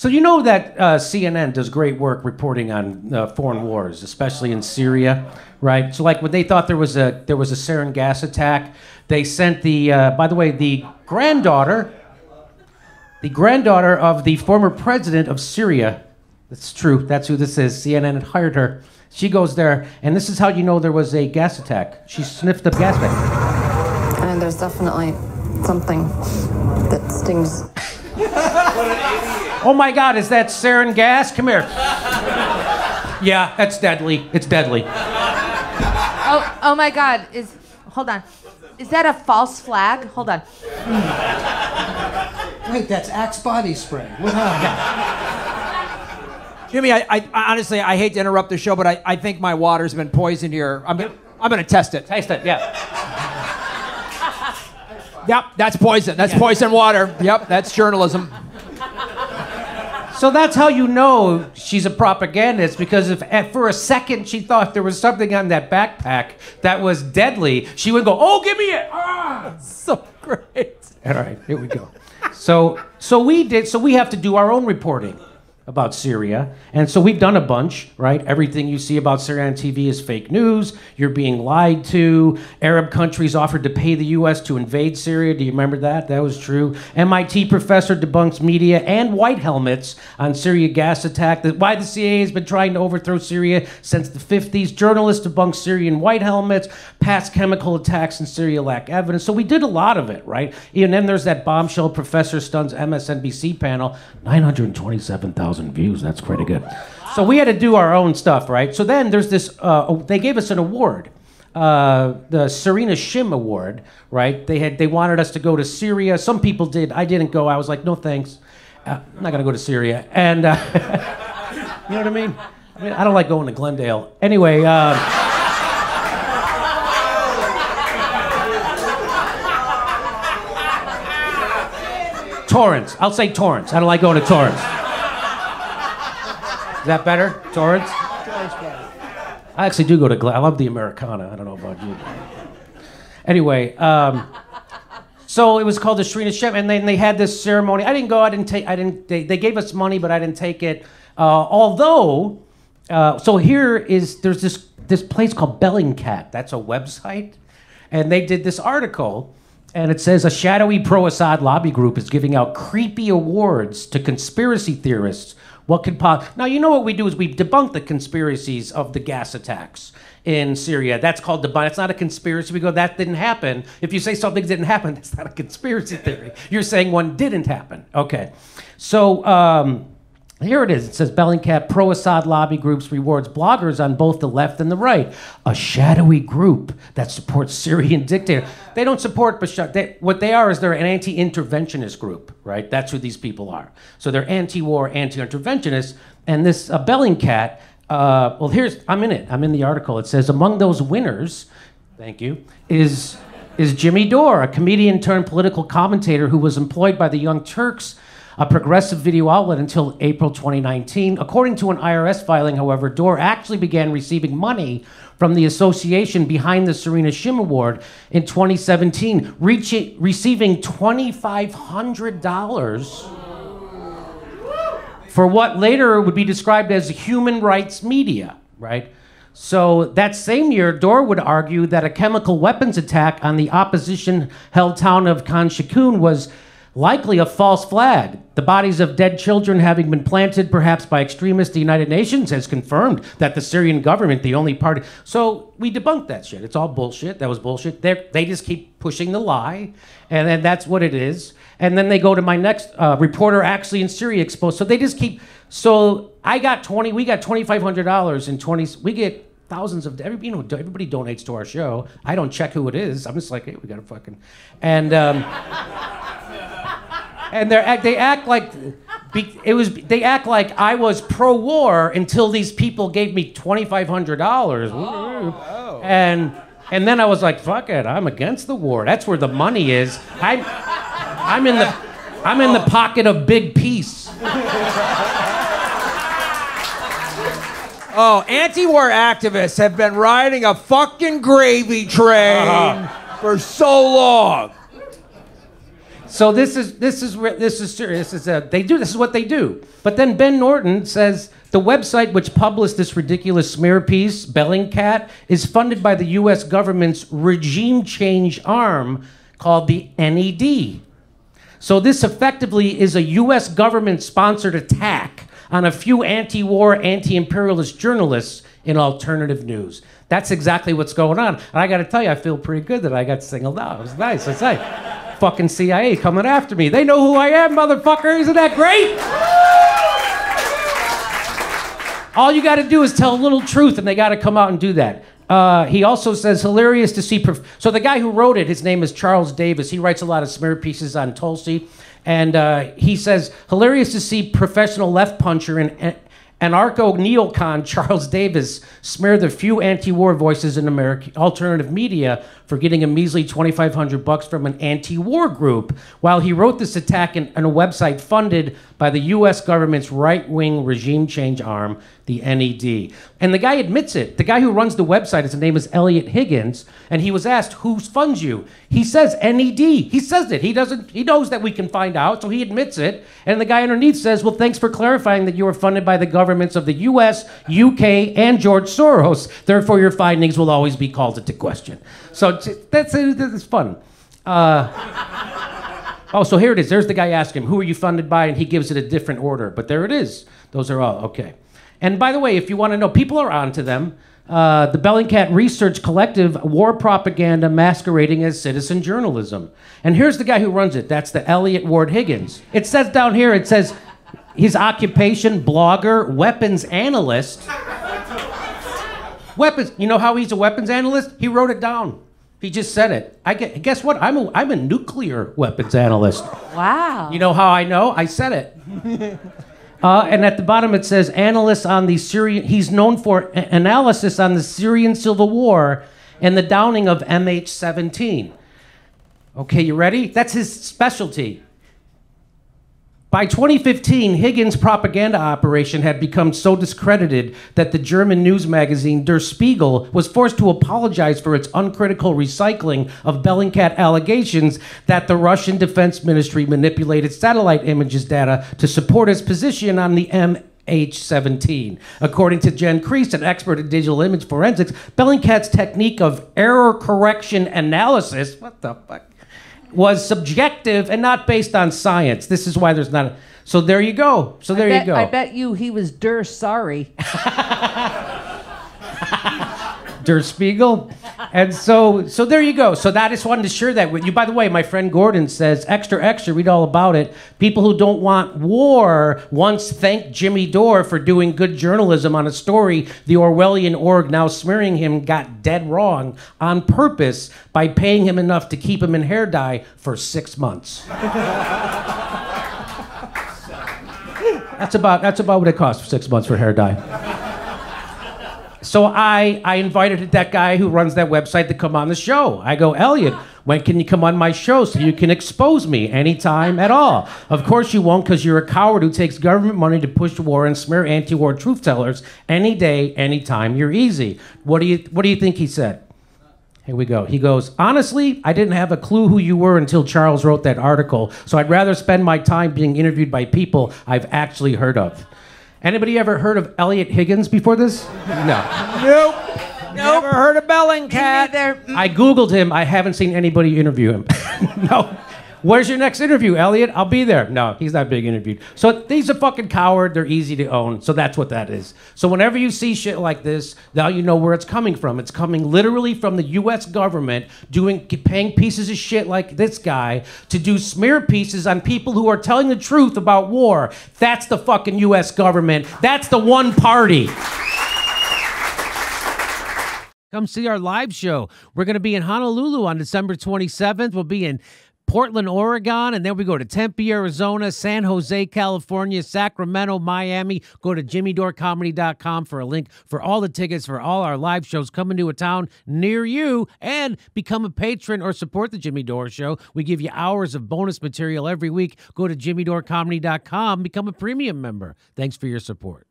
So you know that CNN does great work reporting on foreign wars, especially in Syria, right? So like when they thought there was a sarin gas attack, they sent by the way, the granddaughter of the former president of Syria. That's true. That's who this is. CNN had hired her. She goes there, and this is how you know there was a gas attack. She sniffed the gas bag. And there's definitely something that stings. Oh my God, is that sarin gas? Come here. Yeah, that's deadly. It's deadly. Oh my God, hold on. Is that a false flag? Hold on. Wait, that's Axe body spray. What happened? Jimmy, I honestly, I hate to interrupt the show, but I think my water's been poisoned here. I'm gonna test it. Taste it, yeah. Yep, that's poison. That's poison water. Yep, that's journalism. So that's how you know she's a propagandist, because if for a second she thought there was something on that backpack that was deadly, she would go, "Oh, give me it!" Ah, so great. All right, here we go. So we have to do our own reporting about Syria, and so we've done a bunch, right? Everything you see about Syria on TV is fake news. You're being lied to. Arab countries offered to pay the U.S. to invade Syria. Do you remember that? That was true. MIT professor debunks media and white helmets on Syria gas attack. Why the CIA has been trying to overthrow Syria since the 50s. Journalists debunk Syrian white helmets. Past chemical attacks in Syria lack evidence. So we did a lot of it, right? And then there's that bombshell Professor Stunn's MSNBC panel. 927,000 views. That's pretty good. So we had to do our own stuff, right? So then there's this, they gave us an award, the Serena Shim Award, right? They wanted us to go to Syria. Some people did. I didn't go. I was like, no thanks. I'm not going to go to Syria. And, you know what I mean? I don't like going to Glendale. Anyway, Torrance. I'll say Torrance. I don't like going to Torrance. Is that better? Torrance? I actually do go to I love the Americana. I don't know about you. Anyway, so it was called the Serena Shim, and then they had this ceremony. I didn't go. They gave us money, but I didn't take it. So there's this place called Bellingcat. That's a website, and they did this article. And it says a shadowy pro-Assad lobby group is giving out creepy awards to conspiracy theorists. What could Now, you know what we do is we debunk the conspiracies of the gas attacks in Syria. That's called debunk. It's not a conspiracy. We go, that didn't happen. If you say something didn't happen, that's not a conspiracy theory. You're saying one didn't happen. Okay. So here it is. It says Bellingcat pro-Assad lobby groups rewards bloggers on both the left and the right. A shadowy group that supports Syrian dictator. They don't support Bashar. What they are is they're an anti-interventionist group, right? That's who these people are. So they're anti-war, anti-interventionists. And this Bellingcat, I'm in it. I'm in the article. It says among those winners, thank you, is Jimmy Dore, a comedian turned political commentator who was employed by the Young Turks, a progressive video outlet, until April 2019. According to an IRS filing, however, Dore actually began receiving money from the association behind the Serena Shim Award in 2017, receiving $2,500 for what later would be described as human rights media, right? So that same year, Dore would argue that a chemical weapons attack on the opposition-held town of Khan Shaykhun was likely a false flag. The bodies of dead children having been planted perhaps by extremists, the United Nations has confirmed that the Syrian government, the only party. So we debunked that shit. It's all bullshit. That was bullshit. They just keep pushing the lie, and then that's what it is. And then they go to my next reporter actually in Syria exposed. So they just keep. So we got $2,500 in 20. We get thousands of everybody donates to our show. I don't check who it is. I'm just like, hey, we got a fucking and. And they act like I was pro-war until these people gave me $2,500. And then I was like, fuck it, I'm against the war. That's where the money is. I'm in the pocket of big peace. Oh, anti-war activists have been riding a fucking gravy train for so long. So this is serious. This is what they do. But then Ben Norton says the website which published this ridiculous smear piece, Bellingcat, is funded by the U.S. government's regime change arm called the NED. So this effectively is a U.S. government-sponsored attack on a few anti-war, anti-imperialist journalists in alternative news. That's exactly what's going on. And I got to tell you, I feel pretty good that I got singled out. It was nice. I say. Fucking CIA coming after me. They know who I am, motherfucker. Isn't that great? All you got to do is tell a little truth, and they got to come out and do that. He also says, hilarious to see... So the guy who wrote it, his name is Charles Davis. He writes a lot of smear pieces on Tulsi. And he says, hilarious to see professional left puncher and anarcho-neocon Charles Davis smear the few anti-war voices in American alternative media for getting a measly $2,500 from an anti-war group, while he wrote this attack in a website funded by the U.S. government's right-wing regime change arm, the NED. And the guy admits it. The guy who runs the website, his name is Elliot Higgins, and he was asked, who funds you? He says NED. He says it. He knows that we can find out, so he admits it. And the guy underneath says, well, thanks for clarifying that you are funded by the governments of the U.S., UK, and George Soros. Therefore, your findings will always be called into question. So that's fun. Oh, so here it is. There's the guy asking him, who are you funded by? And he gives it a different order. But there it is. Those are all okay. And by the way, if you want to know, people are onto them. The Bellingcat Research Collective, war propaganda masquerading as citizen journalism. And here's the guy who runs it. That's the Elliot Ward Higgins. It says down here, it says his occupation, blogger, weapons analyst. Weapons, you know how he's a weapons analyst? He wrote it down. He just said it. Guess what? I'm a nuclear weapons analyst. Wow. You know how I know? I said it. And at the bottom it says, analyst on the Syrian, he's known for analysis on the Syrian civil war and the downing of MH17. Okay, you ready? That's his specialty. By 2015, Higgins' propaganda operation had become so discredited that the German news magazine Der Spiegel was forced to apologize for its uncritical recycling of Bellingcat allegations that the Russian Defense Ministry manipulated satellite images data to support its position on the MH17. According to Jen Kreese, an expert in digital image forensics, Bellingcat's technique of error correction analysis, what the fuck, was subjective and not based on science. This is why there's not a... So there you go. So there you go. I bet you he was sorry. Der Spiegel. And so there you go. So I just wanted to share that with you. By the way, my friend Gordon says, extra, extra, read all about it. People who don't want war once thanked Jimmy Dore for doing good journalism on a story the Orwellian org now smearing him got dead wrong on purpose by paying him enough to keep him in hair dye for 6 months. That's about what it costs for 6 months for hair dye. So I invited that guy who runs that website to come on the show. I go, Elliot, when can you come on my show so you can expose me anytime at all? Of course you won't, because you're a coward who takes government money to push war and smear anti-war truth tellers any day, anytime. You're easy. What do you think he said? Here we go. He goes, honestly, I didn't have a clue who you were until Charles wrote that article, so I'd rather spend my time being interviewed by people I've actually heard of. Anybody ever heard of Elliot Higgins before this? No. Nope. Never heard of Bellingcat. I Googled him. I haven't seen anybody interview him. No. Where's your next interview, Elliot? I'll be there. No, he's not being interviewed. So he's a fucking coward. They're easy to own. So that's what that is. So whenever you see shit like this, now you know where it's coming from. It's coming literally from the U.S. government paying pieces of shit like this guy to do smear pieces on people who are telling the truth about war. That's the fucking U.S. government. That's the one party. Come see our live show. We're going to be in Honolulu on December 27th. We'll be in Portland, Oregon, and then we go to Tempe, Arizona, San Jose, California, Sacramento, Miami. Go to jimmydorecomedy.com for a link for all the tickets for all our live shows coming to a town near you, and become a patron or support the Jimmy Dore Show. We give you hours of bonus material every week. Go to jimmydorecomedy.com, become a premium member. Thanks for your support.